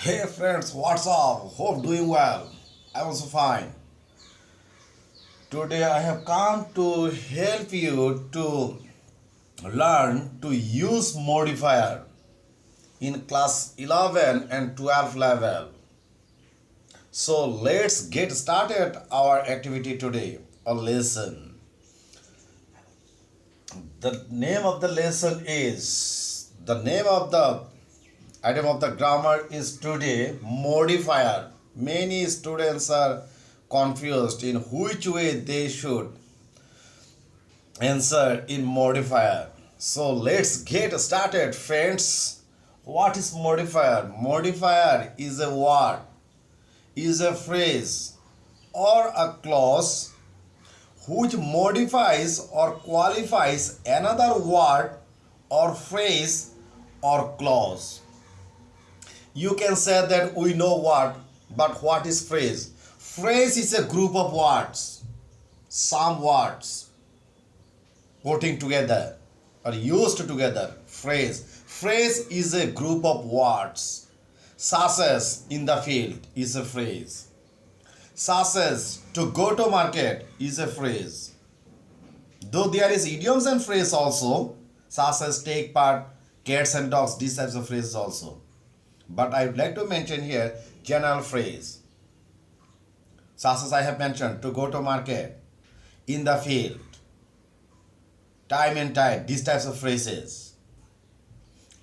Hey friends, what's up? Hope doing well. I'm also fine. Today I have come to help you to learn to use modifier in class 11 and 12 level. So let's get started our activity today, a lesson. The name of the item of the grammar is today modifier. Many students are confused in which way they should answer in modifier. So let's get started, friends. What is modifier? Modifier is a word, is a phrase, or a clause which modifies or qualifies another word or phrase or clause. You can say that we know what, but what is phrase? Phrase is a group of words, some words putting together or used together. Phrase is a group of words, such as in the field is a phrase, such as to go to market is a phrase. Though there is idioms and phrase also, such as take part, cats and dogs, these types of phrases also. But I would like to mention here general phrase, such as I have mentioned, to go to market, in the field, time and tide, these types of phrases.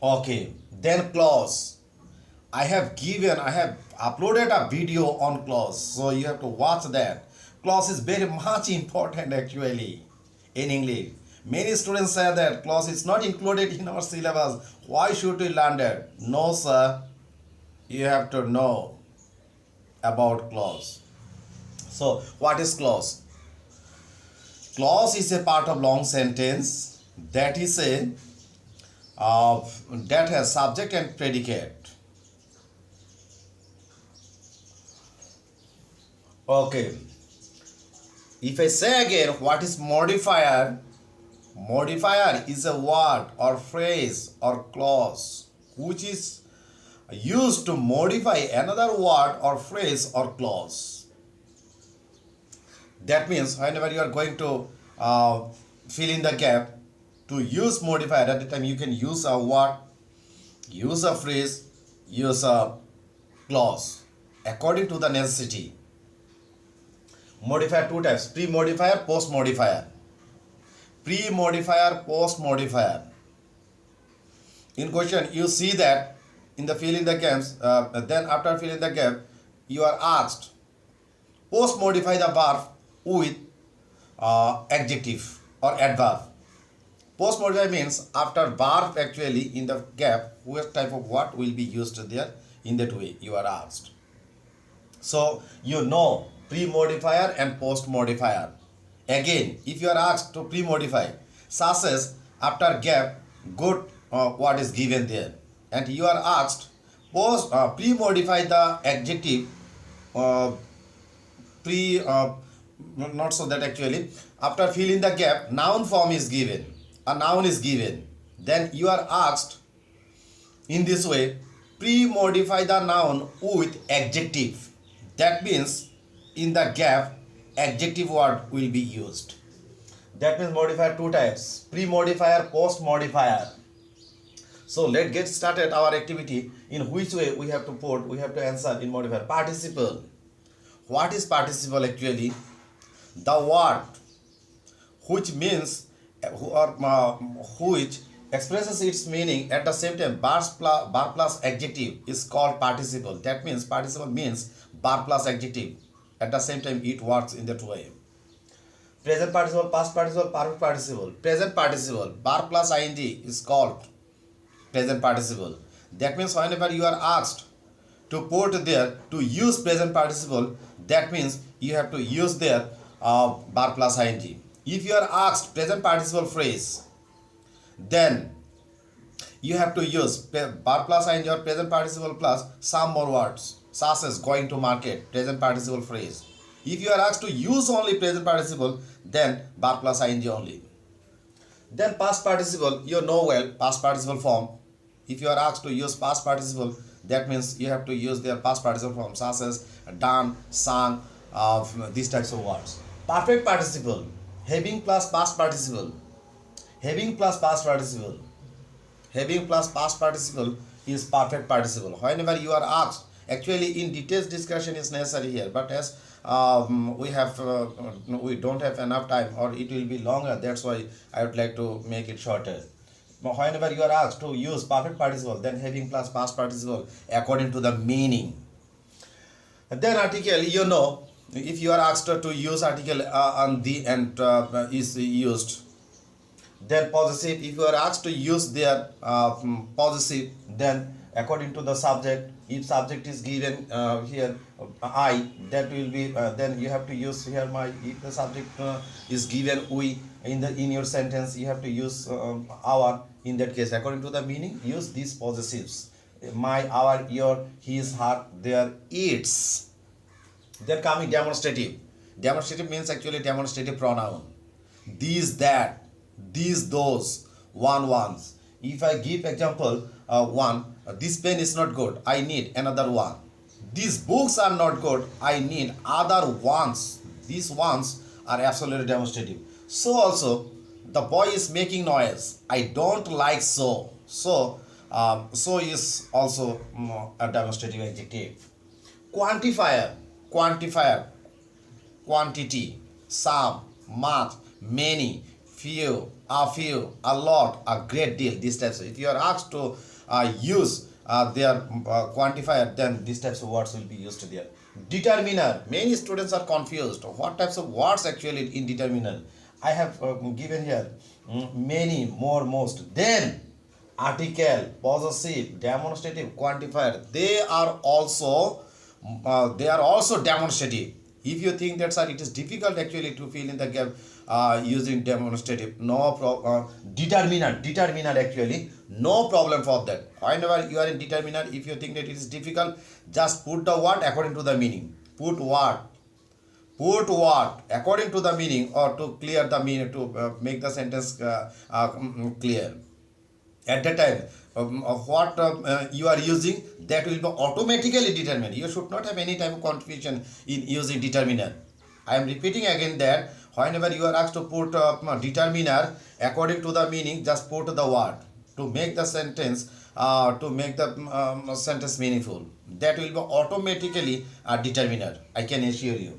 Okay, then clause. I have uploaded a video on clause, so you have to watch that. Clause is very much important actually in English. Many students say that clause is not included in our syllabus. Why should we learn that? No, sir. You have to know about clause. So, what is clause? Clause is a part of long sentence that has subject and predicate. Okay. If I say again, what is modifier? Modifier is a word or phrase or clause which is used to modify another word or phrase or clause. That means whenever you are going to fill in the gap, to use modifier at the time you can use a word, use a phrase, use a clause according to the necessity. Modifier two types: pre-modifier, post-modifier. Pre-modifier, post-modifier. In question you see that in the fill in the gaps, then after filling the gap you are asked post-modify the verb with adjective or adverb. Post-modify means after verb actually in the gap, which type of word will be used there, in that way you are asked. So you know pre-modifier and post-modifier. Again, if you are asked to pre-modify, such as after gap, good what is given there, and you are asked pre-modify the adjective not so that actually after fill in the gap noun form is given, a noun is given, then you are asked in this way pre-modify the noun with adjective. That means in the gap adjective word will be used. That means modifier two types: pre-modifier, post-modifier. So let's get started our activity. In which way we have to answer in modifier. Participle. What is participle actually? The word which means which expresses its meaning at the same time verb plus adjective is called participle. That means participle means verb plus adjective. At the same time it works in that way. Present participle, past participle, perfect participle. Present participle, verb plus ing is called present participle. That means whenever you are asked to put there to use present participle, that means you have to use there verb plus ing. If you are asked present participle phrase, then you have to use verb plus ing or present participle plus some more words, such as going to market, present participle phrase. If you are asked to use only present participle, then verb plus ing only. Then past participle, you know well past participle form. If you are asked to use past participle, That means you have to use their past participle forms such as done, sung, these types of words. Perfect participle, having plus past participle, having plus past participle, having plus past participle is perfect participle. Whenever you are asked, actually in details discussion is necessary here, but as we don't have enough time, or it will be longer, that's why I would like to make it shorter. Now, whenever you are asked to use perfect participle, then having plus past participle according to the meaning. Then article, if you are asked to use article on the and is used, then possessive, if you are asked to use their possessive, then according to the subject, if subject is given here I, that will be then you have to use here my. If the subject is given we in your sentence, you have to use our. In that case, according to the meaning, use these possessives: my, our, your, his, her, their, its. Then coming demonstrative. Demonstrative means actually demonstrative pronoun. These, that, these, those, one, ones. If I give example, one, this pen is not good, I need another one. These books are not good, I need other ones. These ones are absolutely demonstrative. So also, the boy is making noise, I don't like so. So is also a demonstrative adjective. Quantifier, quantifier, quantity, some, much, many, few, a lot, a great deal, these types. If you are asked to use their quantifier, then these types of words will be used there. Determiner, many students are confused. What types of words actually in determiner? I have given here many, more, most. Then article, possessive, demonstrative, quantifier, they are also demonstrative. If you think that sir, it is difficult actually to fill in the gap using demonstrative, no problem. Determiner actually no problem for that. Whenever you are in determiner, if you think that it is difficult, just put the word according to the meaning. Put what according to the meaning, or to clear the meaning, to make the sentence clear. At that time, what you are using, that will be automatically determined. You should not have any type of confusion in using determiner. I am repeating again that whenever you are asked to put determiner according to the meaning, just put the word to make the sentence sentence meaningful. That will be automatically a determiner, I can assure you.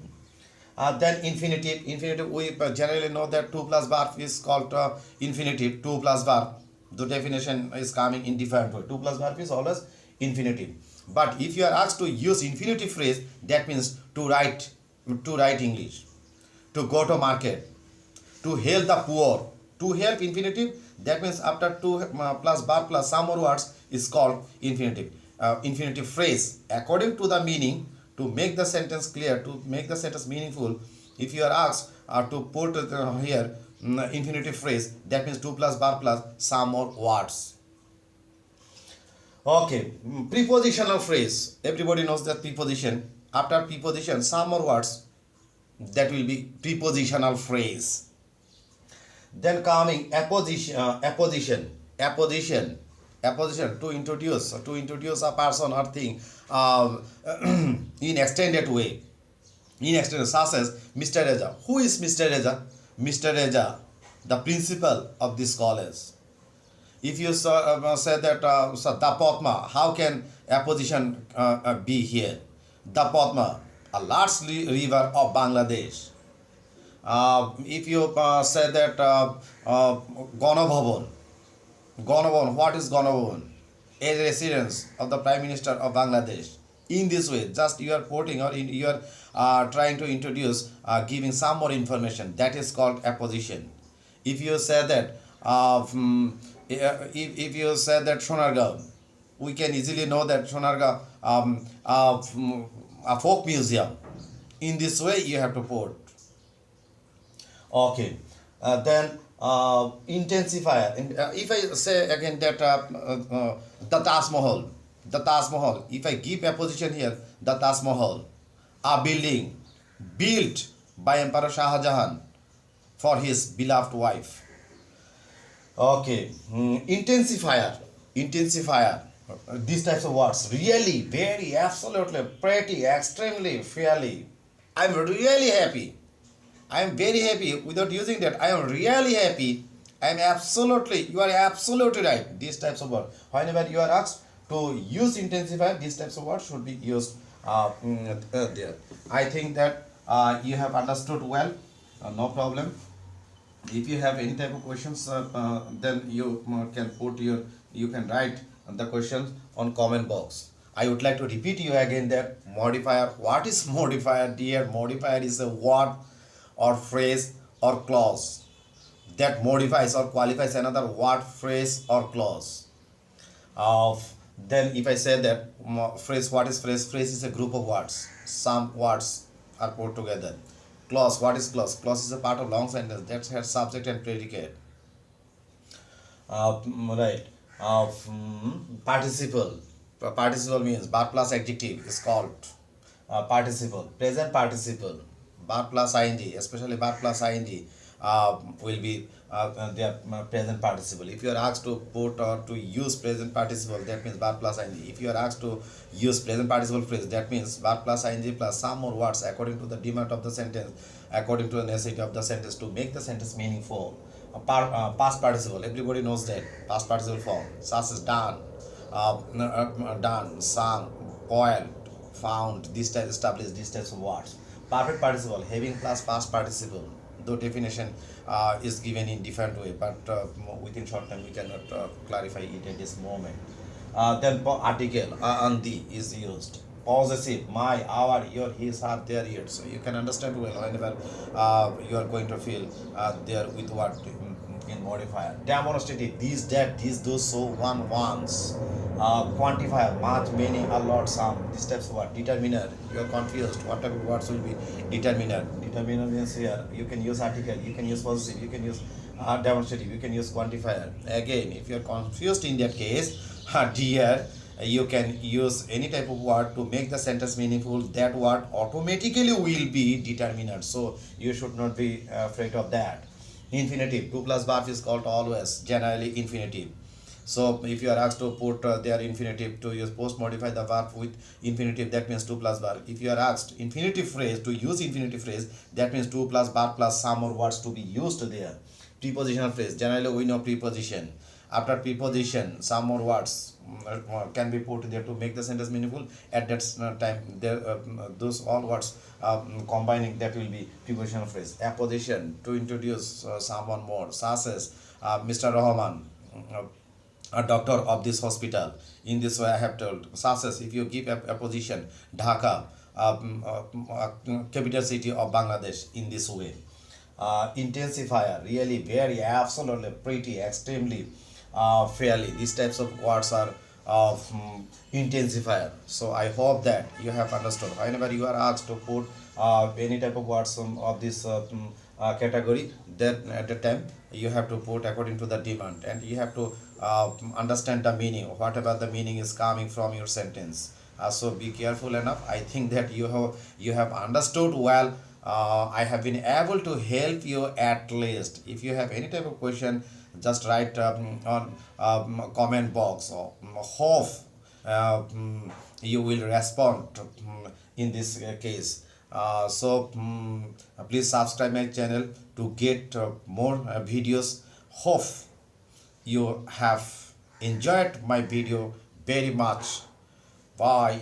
Then infinitive. Infinitive, we generally know that 2 plus verb is called infinitive. 2 plus verb, the definition is coming in different way. 2 plus verb is always infinitive. But if you are asked to use infinitive phrase, that means to write English, to go to market, to help the poor. To help, infinitive, that means after 2 plus verb plus some more words is called infinitive. Infinitive phrase according to the meaning, to make the sentence clear, to make the sentence meaningful. If you are asked to put here infinitive phrase, that means 2 plus verb plus some more words. Okay, prepositional phrase. Everybody knows that preposition. After preposition, some more words, that will be prepositional phrase. Then coming apposition, to introduce a person or thing in extended way. In extended, such as Mr. Reza. Who is Mr. Reza? Mr. Reza, the principal of this college. If you say that the Padma, how can apposition be here? The Padma, a large river of Bangladesh. If you say that Ganabhavan, what is Ganabhavan? A residence of the Prime Minister of Bangladesh. In this way, just you are quoting, or you are trying to introduce, giving some more information. That is called apposition. If you say that, if you say that Sonargaon, we can easily know that Sonargaon, a folk museum. In this way, you have to put. Okay, then intensifier. If I say again that the Taj Mahal, if I give a position here, the Taj Mahal, a building built by Emperor Shah Jahan for his beloved wife. Okay, intensifier. these types of words. Really, very, absolutely, pretty, extremely, fairly. I'm really happy. I am very happy without using that. I am really happy. I am absolutely, you are absolutely right. These types of words. Whenever you are asked to use intensifier, these types of words should be used there. I think that you have understood well. No problem. If you have any type of questions, then you can put you can write the questions on comment box. I would like to repeat you again that modifier. What is modifier, dear? Modifier is a word or phrase or clause that modifies or qualifies another word, phrase or clause. Then if I say that phrase, what is phrase? Phrase is a group of words. Some words are put together. Clause, what is clause? Clause is a part of long sentence that has subject and predicate. Right. Participle. Participle means verb plus adjective is called participle. Present participle. Verb plus ing, especially verb plus ing, will be their present participle. If you are asked to put or to use present participle, that means verb plus ing. If you are asked to use present participle phrase, that means verb plus ing plus some more words according to the demand of the sentence, according to the necessity of the sentence to make the sentence meaningful. Past participle, everybody knows that. Past participle form, such as done, done, sung, boiled, found, this type established, these types of words. Perfect participle, having plus past participle, though definition is given in different way, but within short time we cannot clarify it at this moment. Then article on the is used. Possessive, my, our, your, his, her, their, it. So you can understand well whenever you are going to feel there with what in modifier. Demonstrative, these, that, these, those, so, one, once. Quantifier, much, many, a lot, some. These types of word. Determiner, you are confused. What type of words will be determiner? Determiner means here you can use article, you can use possessive, you can use demonstrative, you can use quantifier. Again, if you are confused in that case, dear, you can use any type of word to make the sentence meaningful. That word automatically will be determiner, so you should not be afraid of that. Infinitive, 2 plus verb is called always, generally infinitive. So if you are asked to put their infinitive, to use post modify the verb with infinitive, that means 2 plus verb. If you are asked infinitive phrase, to use infinitive phrase, that means 2 plus verb plus some more words to be used there. Prepositional phrase, generally we know preposition. After preposition, some more words can be put there to make the sentence meaningful. At that time, there those all words combining, that will be prepositional phrase. Apposition, to introduce someone more, such as Mr. Rahman, a doctor of this hospital. In this way I have told, such as if you give a position, Dhaka, capital city of Bangladesh, in this way. Intensifier, really, very, absolutely, pretty, extremely, fairly. These types of words are intensifier. So I hope that you have understood. Whenever you are asked to put any type of words of this category, then at the time you have to put according to the demand, and you have to understand the meaning, whatever the meaning is coming from your sentence. So be careful enough. I think that you have understood well. I have been able to help you at least. If you have any type of question, just write on comment box. Or hope you will respond in this case. Please subscribe my channel to get more videos. Hope you have enjoyed my video very much. Bye.